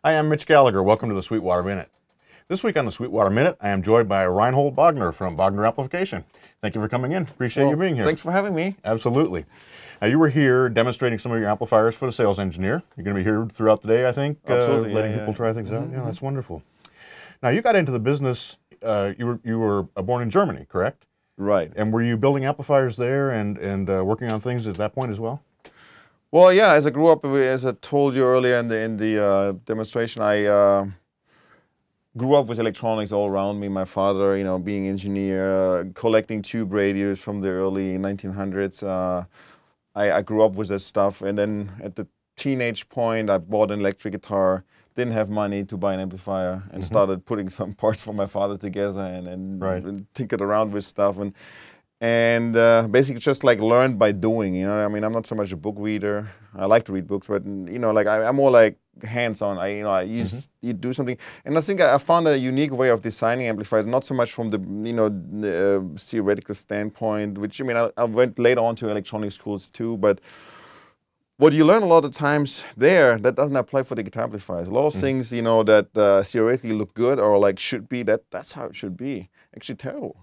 Hi, I'm Mitch Gallagher. Welcome to the Sweetwater Minute. This week on the Sweetwater Minute, I am joined by Reinhold Bogner from Bogner Amplification. Thank you for coming in. Appreciate you being here. Thanks for having me. Absolutely. Now, you were here demonstrating some of your amplifiers for the sales engineer. You're going to be here throughout the day, I think, Absolutely, letting people try things out. Yeah, that's wonderful. Now, you got into the business, you were born in Germany, correct? Right. And were you building amplifiers there and working on things at that point as well? Well, yeah, as I grew up, as I told you earlier in the demonstration, I grew up with electronics all around me. My father, being engineer, collecting tube radios from the early 1900s. I grew up with that stuff, and then at the teenage point, I bought an electric guitar. Didn't have money to buy an amplifier, and started putting some parts for my father together and tinkered around with stuff and basically just like learned by doing. I mean, I'm not so much a book reader. I like to read books, but like I'm more like hands-on. You do something, and I think I found a unique way of designing amplifiers, not so much from the theoretical standpoint, which I went later on to electronic schools too, but what you learn a lot of times there, that doesn't apply for the guitar amplifiers. A lot of things, that theoretically look good or like should be, that's how it should be. Actually terrible,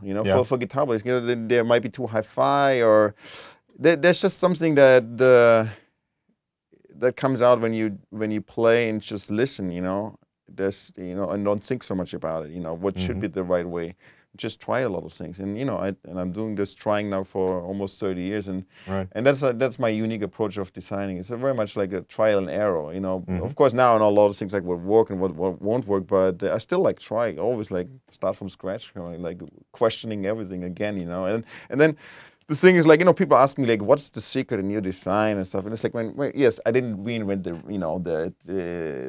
for guitar players. There might be too hi-fi, or there's just something that comes out when you play and just listen, There's, and don't think so much about it, what should be the right way. Just try a lot of things, and I'm doing this trying now for almost 30 years, and that's my unique approach of designing. It's very much like a trial and error, Of course, now I know a lot of things like what work and what won't work, but I still like try, always like start from scratch, like questioning everything again, and then. The thing is, like, people ask me, like, what's the secret in your design and stuff? And it's like, yes, I didn't reinvent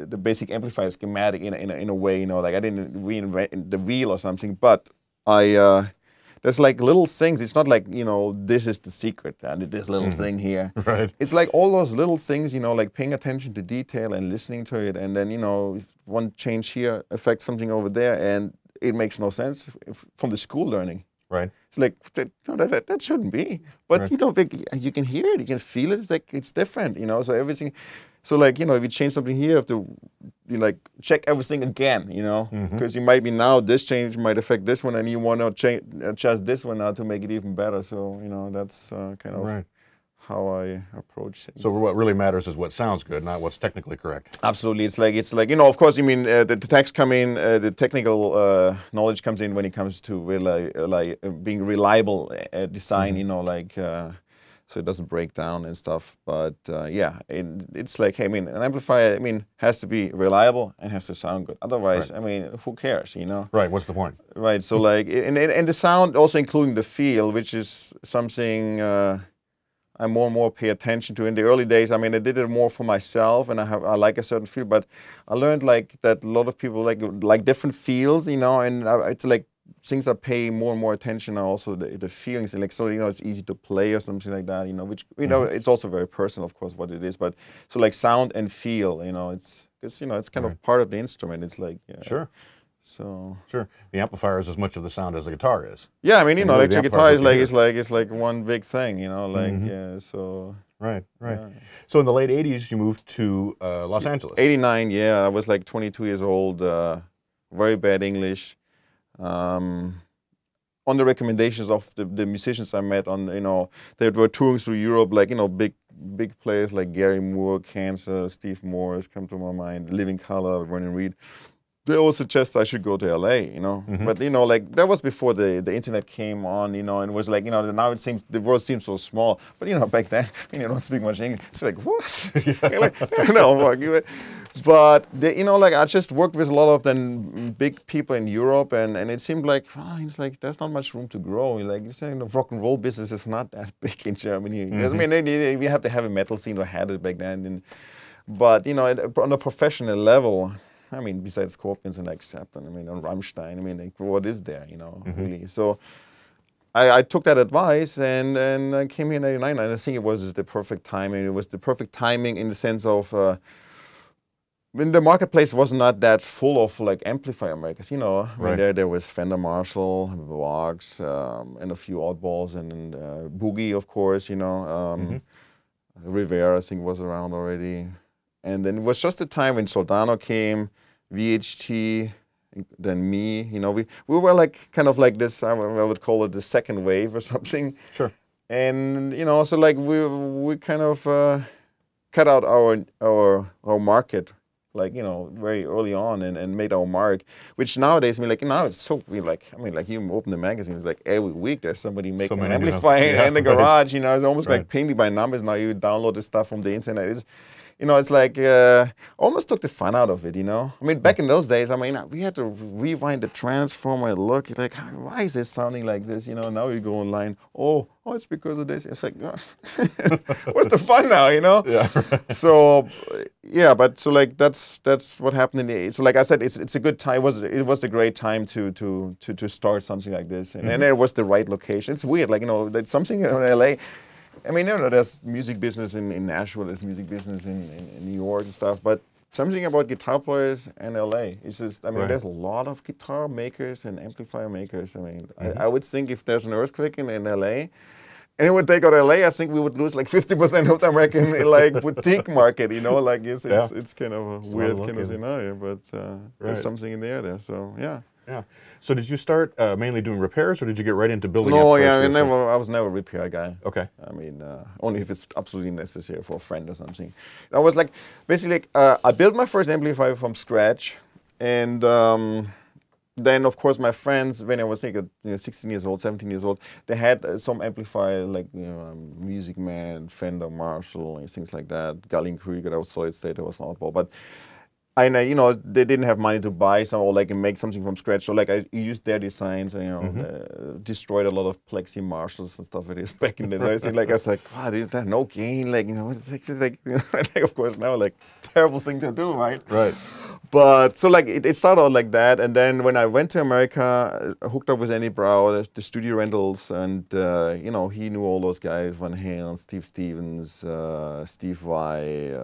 the basic amplifier schematic in a way, like I didn't reinvent the wheel or something, but there's like little things. It's not like, this is the secret and this little thing here. Right. It's like all those little things, like paying attention to detail and listening to it. And then, if one change here affects something over there, and it makes no sense from the school learning. Right. It's like, that shouldn't be. But, you can hear it, you can feel it. It's like, it's different, so everything. So, like, if you change something here, you have to, check everything again, Because you might be now, this change might affect this one, and you want to adjust this one now to make it even better. So, that's kind of how I approach it. So what really matters is what sounds good, not what's technically correct. Absolutely. It's like of course, the text come in, the technical knowledge comes in when it comes to being reliable design, so it doesn't break down and stuff. But it's like, hey, an amplifier, has to be reliable and has to sound good. Otherwise, who cares, Right. What's the point? Right. So like, and the sound also including the feel, which is something I more and more pay attention to. In the early days, I did it more for myself, and I like a certain feel. But I learned like that a lot of people like different feels, and it's like things I pay more and more attention are also the feelings, and like so it's easy to play or something like that, which it's also very personal, of course, what it is. But so like sound and feel, it's kind of part of the instrument. It's like Sure. So sure, the amplifier is as much of the sound as the guitar is. Yeah, electric guitar is like one big thing, So right. Yeah. So in the late '80s, you moved to Los Angeles. '89, yeah, I was like 22 years old, very bad English. On the recommendations of the musicians I met, they were touring through Europe, like big players like Gary Moore, Cancer, Steve Morris come to my mind, Living Colour, Vernon Reid. They all suggest I should go to LA, But like that was before the internet came on, and it was like, now it seems the world seems so small. But back then, don't speak much English. It's like, what? But like I just worked with a lot of then big people in Europe, and it seemed like it's like there's not much room to grow. Like the rock and roll business is not that big in Germany. We have the heavy metal scene, or had it back then, but on a professional level. Besides Scorpions and Accept, and Rammstein, like what is there, really? So I took that advice and I came here in '89, and I think it was the perfect timing. It was the perfect timing in the sense of when the marketplace was not that full of like amplifier makers, there was Fender Marshall, Vox, and a few oddballs, and Boogie, of course, Rivera, I think, was around already. And then it was just the time when Soldano came, VHT, then me. You know, we were like kind of like this. I would call it the second wave or something. Sure. And you know, so like we kind of cut out our market, like, you know, very early on, and made our mark. Which nowadays, I mean, like now it's so like you open the magazine, it's like every week there's somebody making an amplifier in the garage. You know, it's almost like painting by numbers. Now you download this stuff from the internet. It's, you know, it's like almost took the fun out of it, you know. I mean, back in those days, I mean, we had to rewind the transformer and look like, why is this sounding like this? You know, now you go online, oh, it's because of this. It's like, what's the fun now, you know? Yeah. So, yeah, but so like that's what happened in the 80s. So like I said, it's a good time. It was a great time to start something like this, and it was the right location. It's weird, like, you know, that's something in LA. I mean, you know, there's music business in Nashville, there's music business in New York and stuff, but something about guitar players in LA, it's just, I mean, there's a lot of guitar makers and amplifier makers. I mean, I would think if there's an earthquake in LA, and it would take out LA, I think we would lose like 50% of the American like boutique market, you know, like it's kind of a weird kind of scenario, but there's something in the air there, so yeah. Yeah. So did you start mainly doing repairs, or did you get right into building? No, yeah, I was never a repair guy. Okay. I mean, only if it's absolutely necessary for a friend or something. I was like, basically, I built my first amplifier from scratch, and then of course my friends, when I was like 16 years old, 17 years old, they had some amplifier like, you know, Music Man, Fender, Marshall, and things like that. Gallien Krieger, that was solid state, that was an oddball, but. You know, they didn't have money to buy some or like make something from scratch. So like I used their designs and, you know, destroyed a lot of Plexi Marshalls and stuff like this back in the days. Like I was like, wow, there's no gain. Like, you know, it's like you know, like, of course now like terrible thing to do, right? Right. But so like it started out like that, and then when I went to America, I hooked up with Andy Brow, the studio rentals, and you know, he knew all those guys: Van Halen, Steve Stevens, Steve Vai,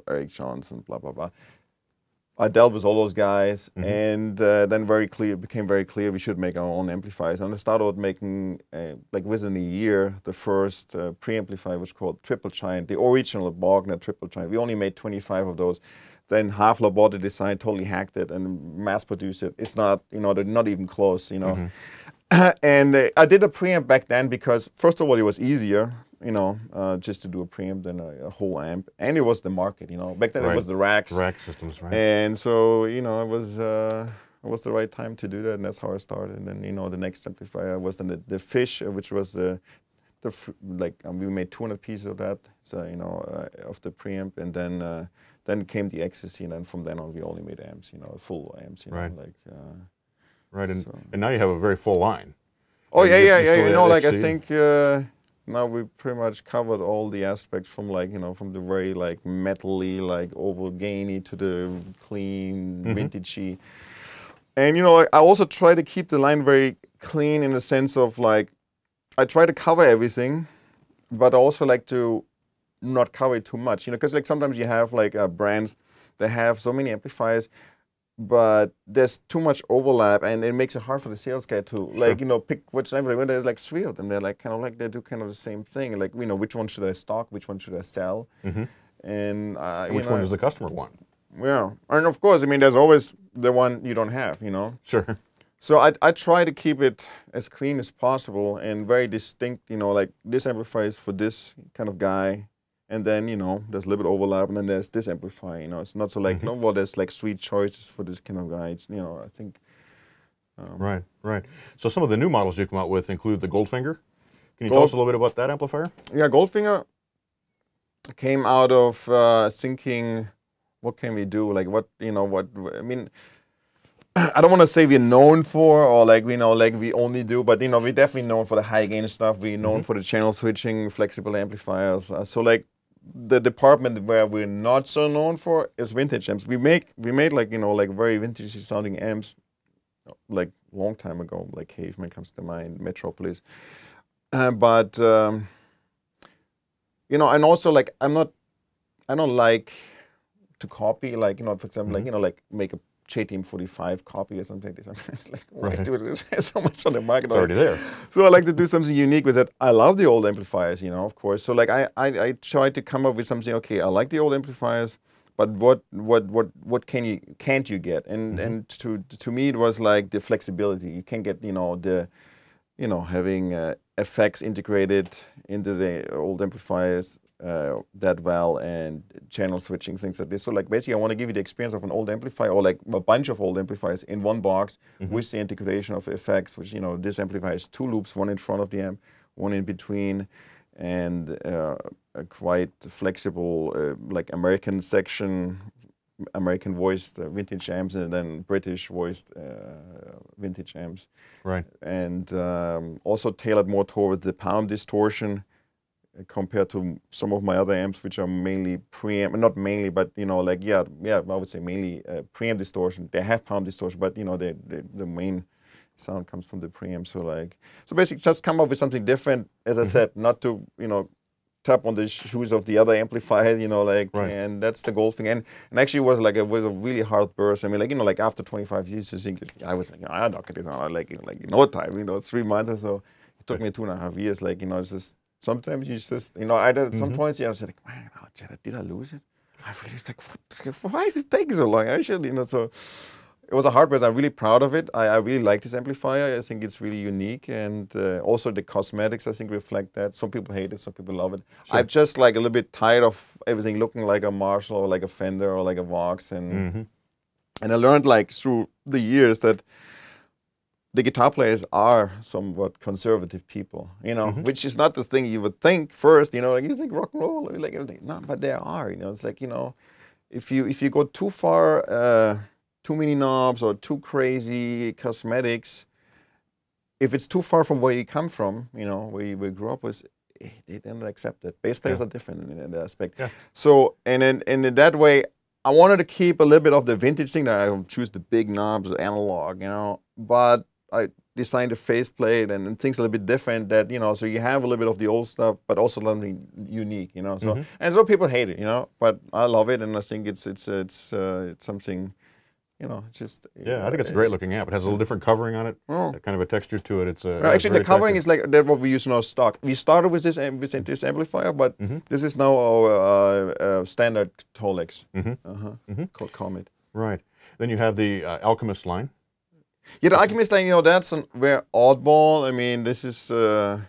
Eric Johnson, blah blah blah. I dealt with all those guys, and then became very clear we should make our own amplifiers. And I started making, like within a year, the first preamplifier, which was called Triple Giant, the original Bogner Triple Giant. We only made 25 of those. Then Hafler bought the design, totally hacked it, and mass-produced it. It's not, you know, they're not even close, you know. And I did a preamp back then because, first of all, it was easier, you know, just to do a preamp than a whole amp. And it was the market, you know. Back then it was the racks. Rack systems, right. And so, you know, it was the right time to do that, and that's how I started. And then, you know, the next amplifier was then the Fish, which was we made 200 pieces of that, so, you know, of the preamp, and then came the Ecstasy, and then from then on we only made amps, you know, full amps, you know, like. Right, and now you have a very full line. Oh yeah. You know, like I think now we pretty much covered all the aspects from like, you know, from the very like metally, like over gainy to the clean, vintagey. And you know, I also try to keep the line very clean in the sense of like, I try to cover everything, but I also like to not cover it too much, you know, because like sometimes you have like brands that have so many amplifiers, but there's too much overlap, and it makes it hard for the sales guy to like, you know, pick which amplifier. When there's like 3 of them, they're like kind of like they do kind of the same thing. Like, you know, which one should I stock, which one should I sell, and which one does the customer want? Yeah, and of course, I mean, there's always the one you don't have, you know. Sure. So I try to keep it as clean as possible and very distinct, you know, like this amplifier is for this kind of guy. And then, you know, there's a little bit overlap, and then there's this amplifier, you know. It's not so like, well, there's like 3 choices for this kind of guy. It's, you know, I think. Right. So some of the new models you come out with include the Goldfinger. Can you tell us a little bit about that amplifier? Yeah, Goldfinger came out of thinking, what can we do? Like, what, you know, what, I mean, I don't want to say we're known for, or like, you know, like we only do, but, you know, we're definitely known for the high gain stuff. We're known for the channel switching, flexible amplifiers. So like the department where we're not so known for is vintage amps. We made like, you know, like very vintage sounding amps, like long time ago, like Caveman comes to mind, Metropolis. But, you know, and also like, I don't like to copy, like, you know, for example, like, you know, like make a JTM45 copy or something like this. It's like, Right. dude, there's so much on the market. It's already there. So I like to do something unique with it. I love the old amplifiers, you know, of course. So like I try to come up with something. Okay, I like the old amplifiers, but what can't you get? And to me it was like the flexibility. You can get, you know, having effects integrated into the old amplifiers that well, and channel switching, things like this. So like basically I want to give you the experience of an old amplifier, or like a bunch of old amplifiers in one box with the integration of effects, which, you know, this amplifier has 2 loops, one in front of the amp, one in between, and a quite flexible like American section, American voiced vintage amps, and then British voiced vintage amps. Right. And also tailored more towards the palm distortion compared to some of my other amps, which are mainly preamp, not mainly, but, you know, like, yeah, I would say mainly preamp distortion. They have palm distortion, but, you know, the main sound comes from the preamp. So basically just come up with something different, as I said, not to, you know, tap on the shoes of the other amplifiers, you know, like, and that's the Goldfinger. And actually it was a really hard burst. I mean, like, you know, like after 25 years, I was like, you know, I knock it out like in no time, you know, 3 months or so. It took me 2.5 years, like, you know, it's just, sometimes you just, you know, I did at some points, yeah, I was like, man, did I lose it? I really was like, why is it taking so long? Actually, you know, so it was a hard burst. I'm really proud of it. I really like this amplifier. I think it's really unique, and also the cosmetics, I think, reflect that. Some people hate it, some people love it. Sure. I'm just like a little bit tired of everything looking like a Marshall or like a Fender or like a Vox, and I learned like through the years that the guitar players are somewhat conservative people, you know, which is not the thing you would think first, you know, like you think rock and roll, like everything. No, but they are, you know. It's like, you know, if you go too far, too many knobs or too crazy cosmetics, if it's too far from where you come from, you know, where you grew up with, they don't accept it. Bass players are different in that aspect. Yeah. So, and in that way, I wanted to keep a little bit of the vintage thing. That I don't choose the big knobs, analog, you know, but I designed a faceplate and things a little bit different, that, you know, so you have a little bit of the old stuff, but also something unique, you know. So, and some people hate it, you know, but I love it, and I think it's something, you know, just... Yeah, I think it's a great looking amp. It has a little different covering on it, kind of a texture to it. It's actually, the covering is like what we use in our stock. We started with this amplifier, but this is now our standard Tolex called Comet. Right. Then you have the Alchemist line. Yeah, the Alchemist line, you know, that's very oddball. I mean, this is in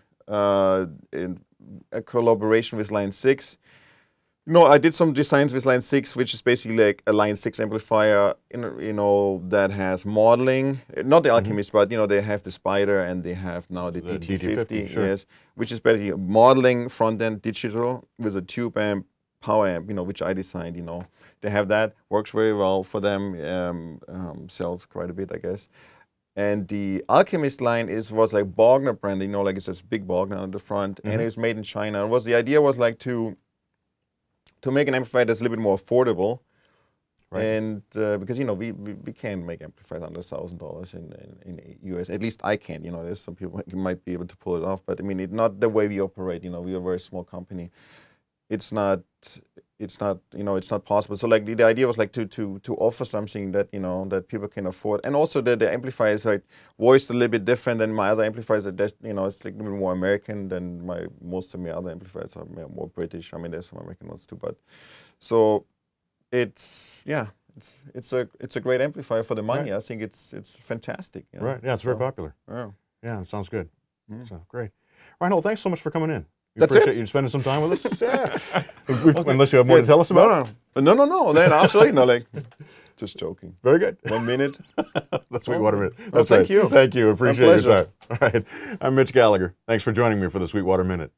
a collaboration with Line 6. No, I did some designs with Line 6, which is basically like a Line 6 amplifier, you know, that has modeling. Not the Alchemist, but, you know, they have the Spider and they have now the DT50, sure. Yes, which is basically modeling front-end digital with a tube amp, power amp, you know, which I designed, you know. They have that, works very well for them, sells quite a bit, I guess. And the Alchemist line was like Bogner brand, you know, like it says big Bogner on the front, and it was made in China. And the idea was like to make an amplifier that's a little bit more affordable, and because, you know, we can't make amplifiers under $1,000 in US. At least I can't. You know, there's some people who might be able to pull it off, but I mean, it's not the way we operate. You know, we are a very small company. It's not, you know, it's not possible. So like the idea was like to offer something that, you know, that people can afford, and also the amplifier is like voiced a little bit different than my other amplifiers. That, you know, it's like a little bit more American than most of my other amplifiers are more British. I mean, there's some American ones too, but so it's a great amplifier for the money. I think it's fantastic. You know? Right. Yeah, it's very popular. Yeah, it sounds good. So great. Reinhold, thanks so much for coming in. We appreciate you spending some time with us. Yeah. Unless you have more to tell us about. No. Then absolutely no. Like, just joking. Very good. 1 minute. That's Sweetwater Minute. Thank you. Thank you. Appreciate your time. All right. I'm Mitch Gallagher. Thanks for joining me for the Sweetwater Minute.